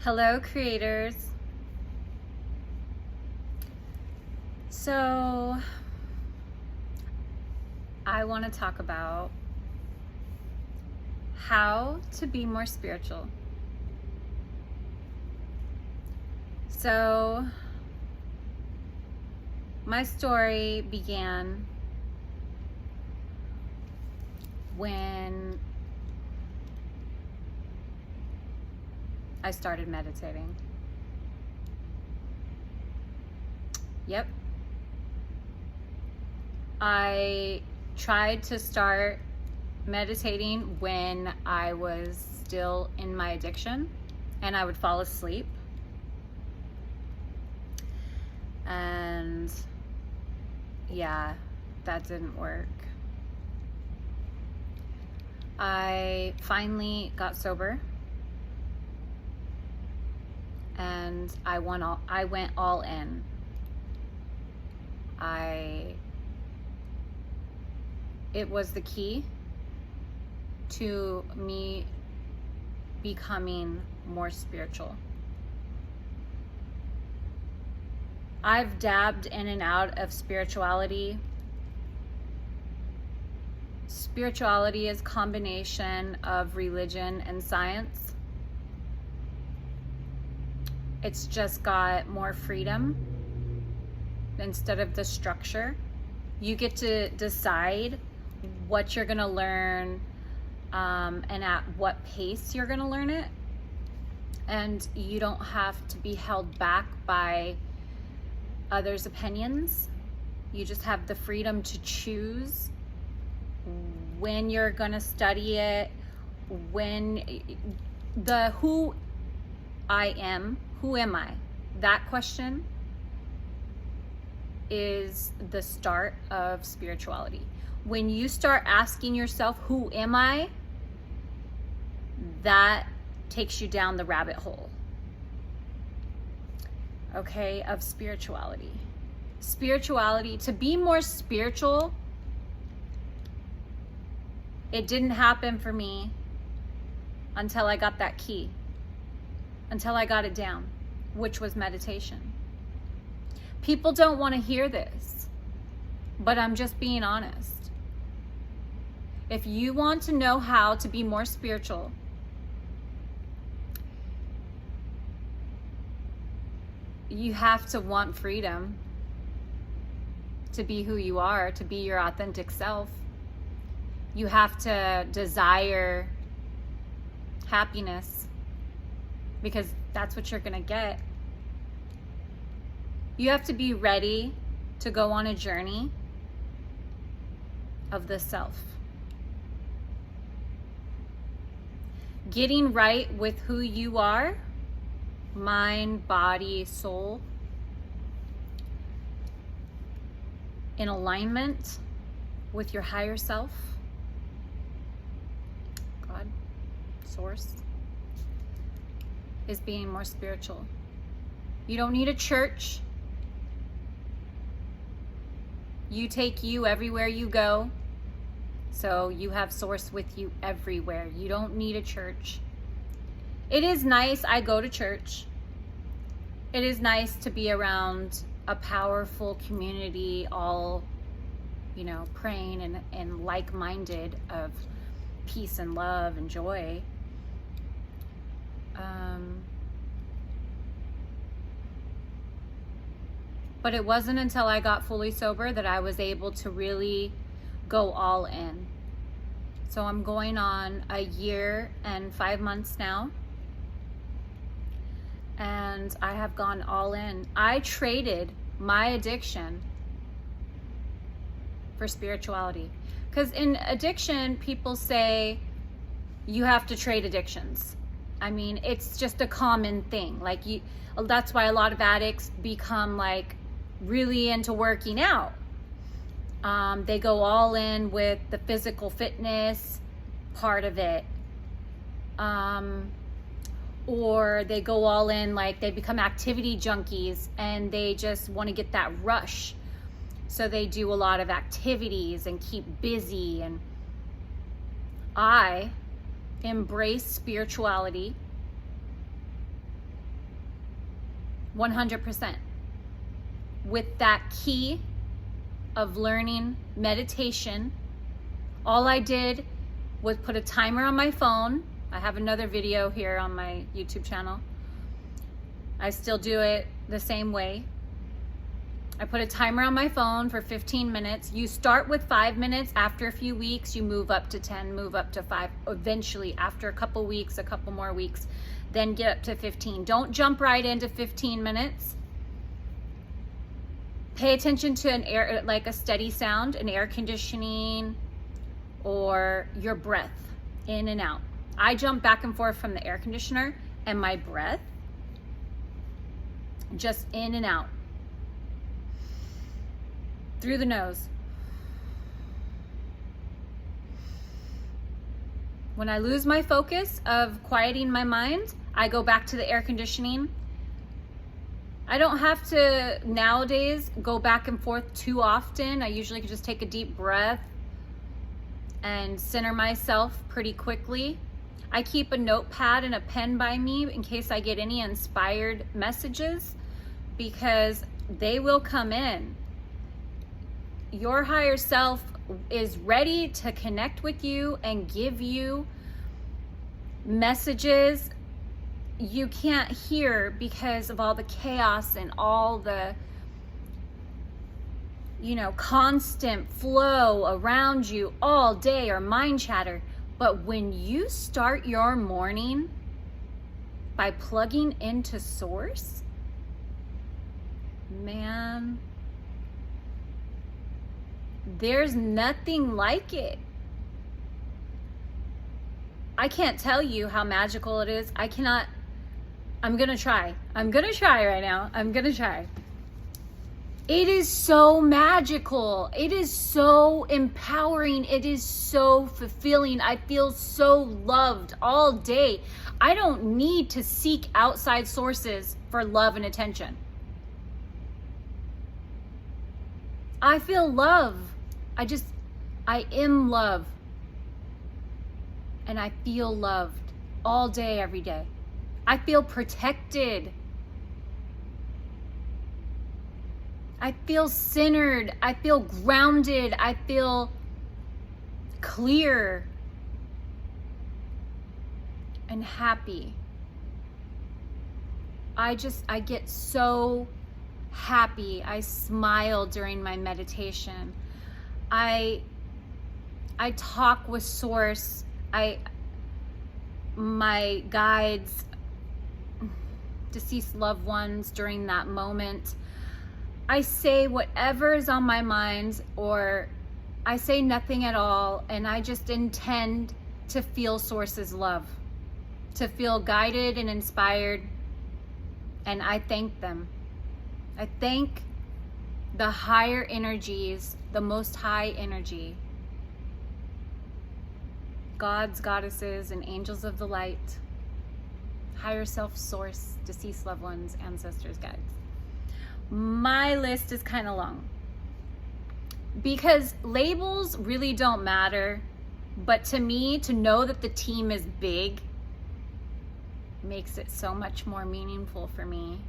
Hello, creators. So, I want to talk about how to be more spiritual. So, my story began when I started meditating. Yep. I tried to start meditating when I was still in my addiction, and I would fall asleep. And yeah, that didn't work. I finally got sober, and I went all in. It was the key to me becoming more spiritual. I've dabbed in and out of spirituality. Spirituality is a combination of religion and science. It's just got more freedom instead of the structure. You get to decide what you're gonna learn and at what pace you're gonna learn it. And you don't have to be held back by others' opinions. You just have the freedom to choose when you're gonna study it, who am I? That question is the start of spirituality. When you start asking yourself, who am I? That takes you down the rabbit hole, okay, of spirituality. Spirituality, to be more spiritual, it didn't happen for me until I got that key, until I got it down, which was meditation. People don't want to hear this, but I'm just being honest. If you want to know how to be more spiritual, you have to want freedom to be who you are, to be your authentic self. You have to desire happiness, because that's what you're gonna get. You have to be ready to go on a journey of the self. Getting right with who you are, mind, body, soul, in alignment with your higher self, God, source, is being more spiritual. You don't need a church. You take you everywhere you go. So you have source with you everywhere. You don't need a church. It is nice, I go to church. It is nice to be around a powerful community, all, praying and like-minded, of peace and love and joy. But it wasn't until I got fully sober that I was able to really go all in. So I'm going on a year and 5 months now, and I have gone all in. I traded my addiction for spirituality. Because in addiction, people say you have to trade addictions. I mean, it's just a common thing. That's why a lot of addicts become really into working out. They go all in with the physical fitness part of it. Or they go all in, they become activity junkies and they just want to get that rush. So they do a lot of activities and keep busy. And I embrace spirituality 100%. With that key of learning meditation, all I did was put a timer on my phone. I have another video here on my YouTube channel. I still do it the same way. I put a timer on my phone for 15 minutes. You start with 5 minutes. After a few weeks, you move up to 10, move up to 5. Eventually, after a couple weeks, a couple more weeks, then get up to 15. Don't jump right into 15 minutes. Pay attention to an air, like a steady sound, an air conditioning, or your breath in and out. I jump back and forth from the air conditioner and my breath, just in and out. Through the nose. When I lose my focus of quieting my mind, I go back to the air conditioning. I don't have to nowadays go back and forth too often. I usually can just take a deep breath and center myself pretty quickly. I keep a notepad and a pen by me in case I get any inspired messages, because they will come in. Your higher self is ready to connect with you and give you messages you can't hear because of all the chaos and all the, constant flow around you all day, or mind chatter. But when you start your morning by plugging into Source, man, there's nothing like it. I can't tell you how magical it is. I'm gonna try right now. It is so magical. It is so empowering. It is so fulfilling. I feel so loved all day. I don't need to seek outside sources for love and attention. I feel love. I am love. And I feel loved all day, every day. I feel protected. I feel centered. I feel grounded. I feel clear and happy. I get so happy. I smile during my meditation. I talk with Source. My guides, deceased loved ones during that moment. I say whatever is on my mind, or I say nothing at all, and I just intend to feel Source's love, to feel guided and inspired, and I thank them. I thank the higher energies, the most high energy, gods, goddesses, and angels of the light, higher self, Source, deceased loved ones, ancestors, guides. My list is kind of long because labels really don't matter, but to me, to know that the team is big makes it so much more meaningful for me.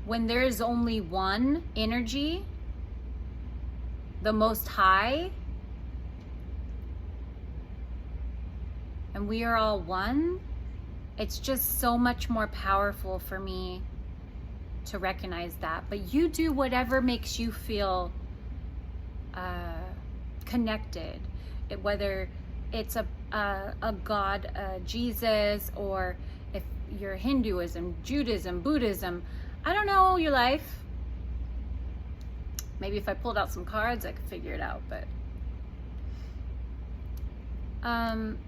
When there's only one energy, the Most High, and we are all one, it's just so much more powerful for me to recognize that. But you do whatever makes you feel connected, whether it's a God, Jesus, or if you're Hinduism, Judaism, Buddhism. I don't know your life. Maybe if I pulled out some cards, I could figure it out. But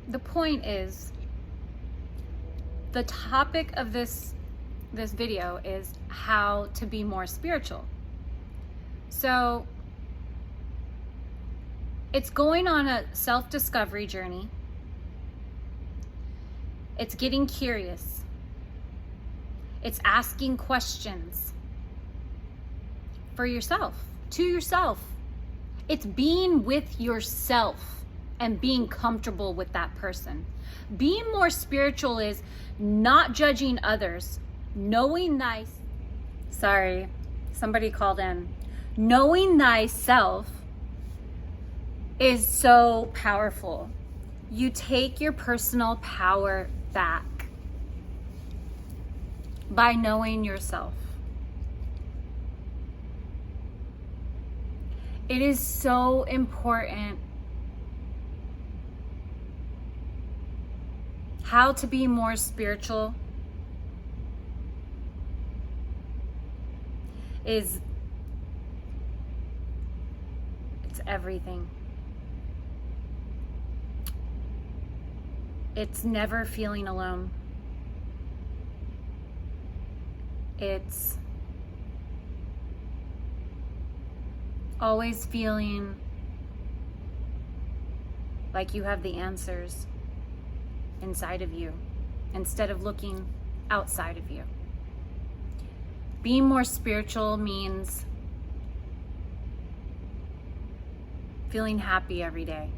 the point is, the topic of this video is how to be more spiritual. So it's going on a self-discovery journey. It's getting curious. It's asking questions for yourself, to yourself. It's being with yourself and being comfortable with that person. Being more spiritual is not judging others, knowing Sorry, somebody called in. Knowing thyself is so powerful. You take your personal power back by knowing yourself. It is so important how to be more spiritual it's everything. It's never feeling alone. It's always feeling like you have the answers inside of you instead of looking outside of you. Being more spiritual means feeling happy every day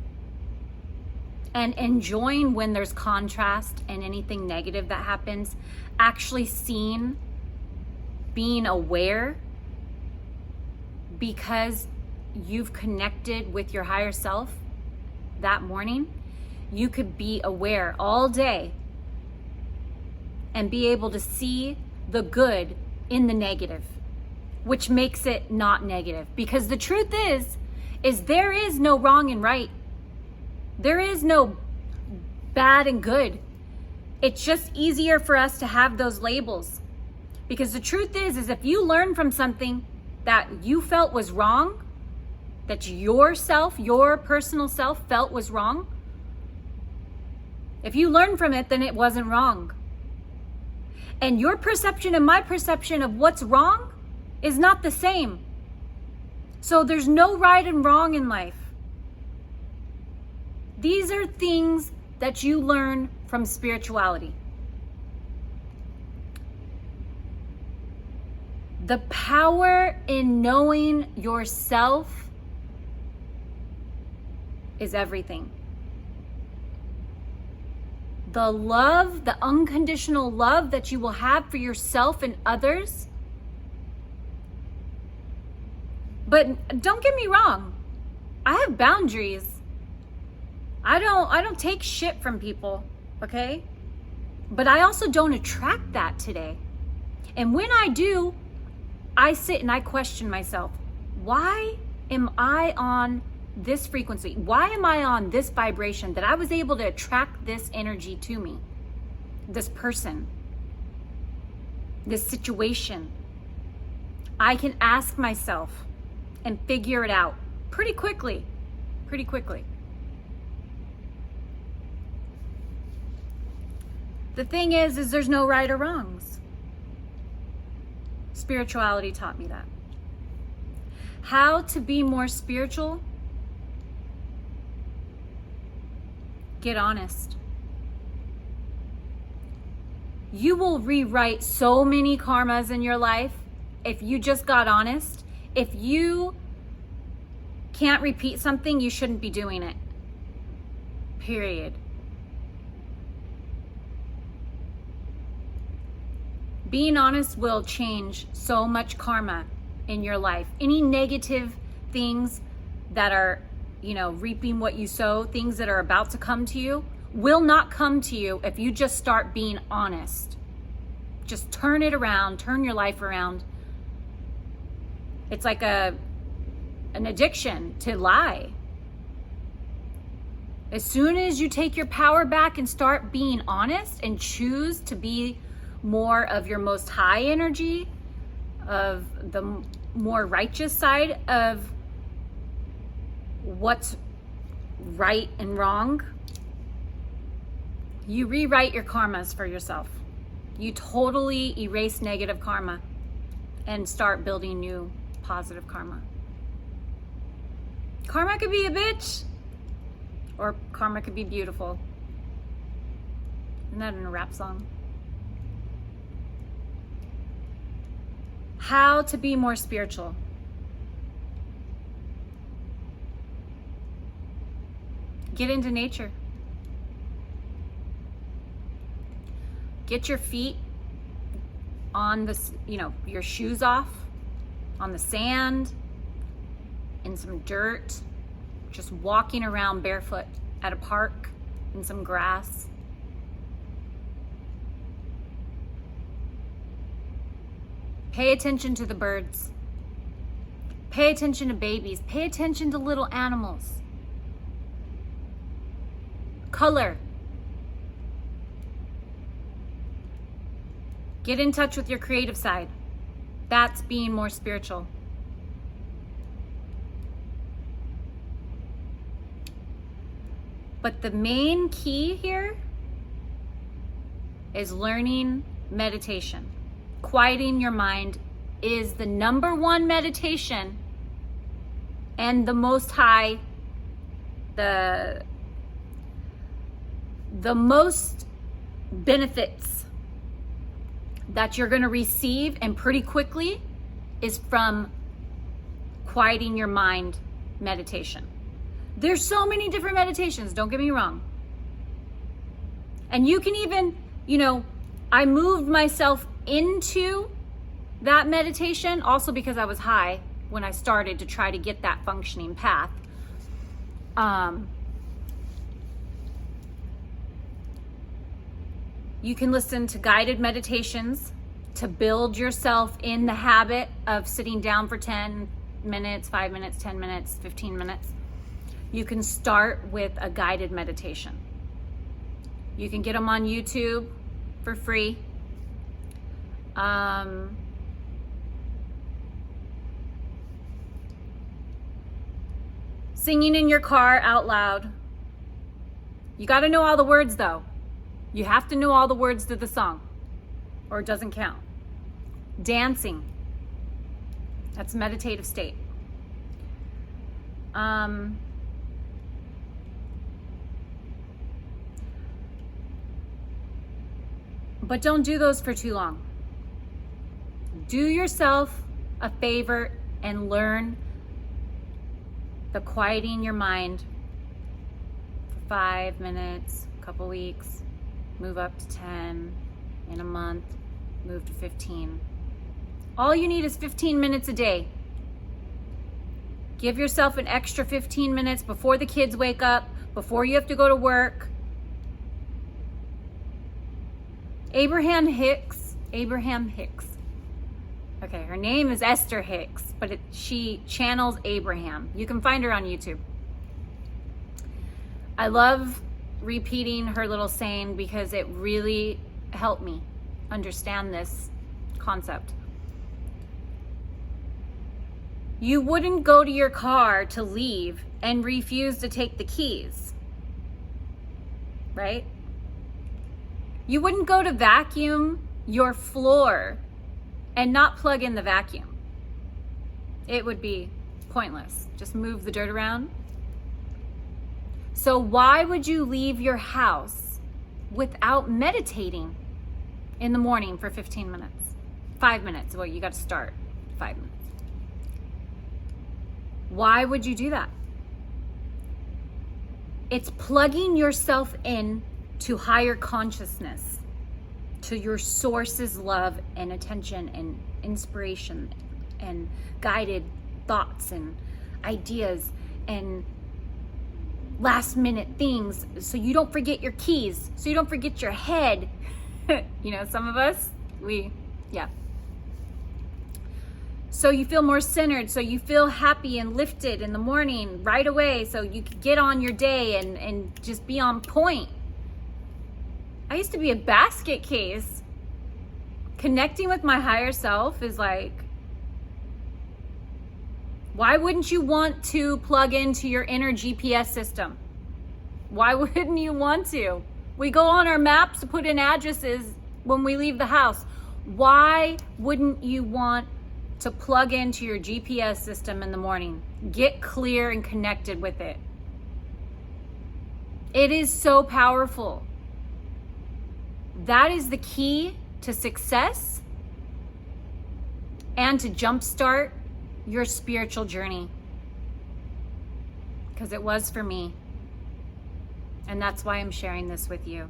and enjoying when there's contrast and anything negative that happens, actually seeing, being aware, because you've connected with your higher self that morning. You could be aware all day and be able to see the good in the negative, which makes it not negative. Because the truth is there is no wrong and right. There is no bad and good. It's just easier for us to have those labels. Because the truth is if you learn from something that you felt was wrong, that yourself, your personal self felt was wrong, if you learn from it, then it wasn't wrong. And your perception and my perception of what's wrong is not the same. So there's no right and wrong in life. These are things that you learn from spirituality. The power in knowing yourself is everything. The love, the unconditional love that you will have for yourself and others. But don't get me wrong, I have boundaries. I don't take shit from people, okay? But I also don't attract that today. And when I do, I sit and I question myself. Why am I on this frequency? Why am I on this vibration that I was able to attract this energy to me? This person, this situation. I can ask myself and figure it out pretty quickly. The thing is there's no right or wrongs. Spirituality taught me that. How to be more spiritual? Get honest. You will rewrite so many karmas in your life if you just got honest. If you can't repeat something, you shouldn't be doing it. Period. Being honest will change so much karma in your life. Any negative things that are, reaping what you sow, things that are about to come to you, will not come to you if you just start being honest. Just turn it around, turn your life around. It's like an addiction to lie. As soon as you take your power back and start being honest and choose to be more of your most high energy, of the more righteous side of what's right and wrong, you rewrite your karmas for yourself. You totally erase negative karma and start building new positive karma. Karma could be a bitch, or karma could be beautiful. Isn't that in a rap song? How to be more spiritual. Get into nature. Get your feet on this, your shoes off on the sand, in some dirt, just walking around barefoot at a park in some grass. Pay attention to the birds. Pay attention to babies. Pay attention to little animals. Color. Get in touch with your creative side. That's being more spiritual. But the main key here is learning meditation. Quieting your mind is the number one meditation and the most high, the most benefits that you're going to receive, and pretty quickly, is from quieting your mind meditation. There's so many different meditations, don't get me wrong. And you can even, I moved myself into that meditation also because I was high when I started to try to get that functioning path. You can listen to guided meditations to build yourself in the habit of sitting down for 10 minutes, 5 minutes, 10 minutes, 15 minutes. You can start with a guided meditation. You can get them on YouTube for free. Singing in your car out loud. You got to know all the words though. You have to know all the words to the song or it doesn't count. Dancing. That's a meditative state. But don't do those for too long. Do yourself a favor and learn the quieting your mind for 5 minutes, a couple weeks, move up to 10, in a month, move to 15. All you need is 15 minutes a day. Give yourself an extra 15 minutes before the kids wake up, before you have to go to work. Abraham Hicks. Okay, her name is Esther Hicks, but she channels Abraham. You can find her on YouTube. I love repeating her little saying because it really helped me understand this concept. You wouldn't go to your car to leave and refuse to take the keys, right? You wouldn't go to vacuum your floor and not plug in the vacuum. It would be pointless. Just move the dirt around. So why would you leave your house without meditating in the morning for 15 minutes? 5 minutes. Well, you got to start 5 minutes. Why would you do that? It's plugging yourself in to higher consciousness, to your source's love and attention and inspiration and guided thoughts and ideas and last minute things, so you don't forget your keys, so you don't forget your head. Some of us, so you feel more centered, so you feel happy and lifted in the morning right away, so you can get on your day and just be on point. I used to be a basket case. Connecting with my higher self is like, why wouldn't you want to plug into your inner GPS system? Why wouldn't you want to? We go on our maps to put in addresses when we leave the house. Why wouldn't you want to plug into your GPS system in the morning? Get clear and connected with it. It is so powerful. That is the key to success and to jumpstart your spiritual journey. Because it was for me. And that's why I'm sharing this with you.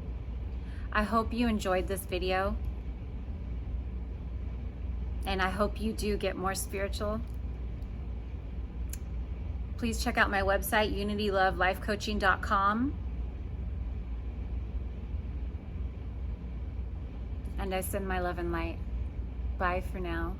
I hope you enjoyed this video. And I hope you do get more spiritual. Please check out my website, unitylovelifecoaching.com. And I send my love and light. Bye for now.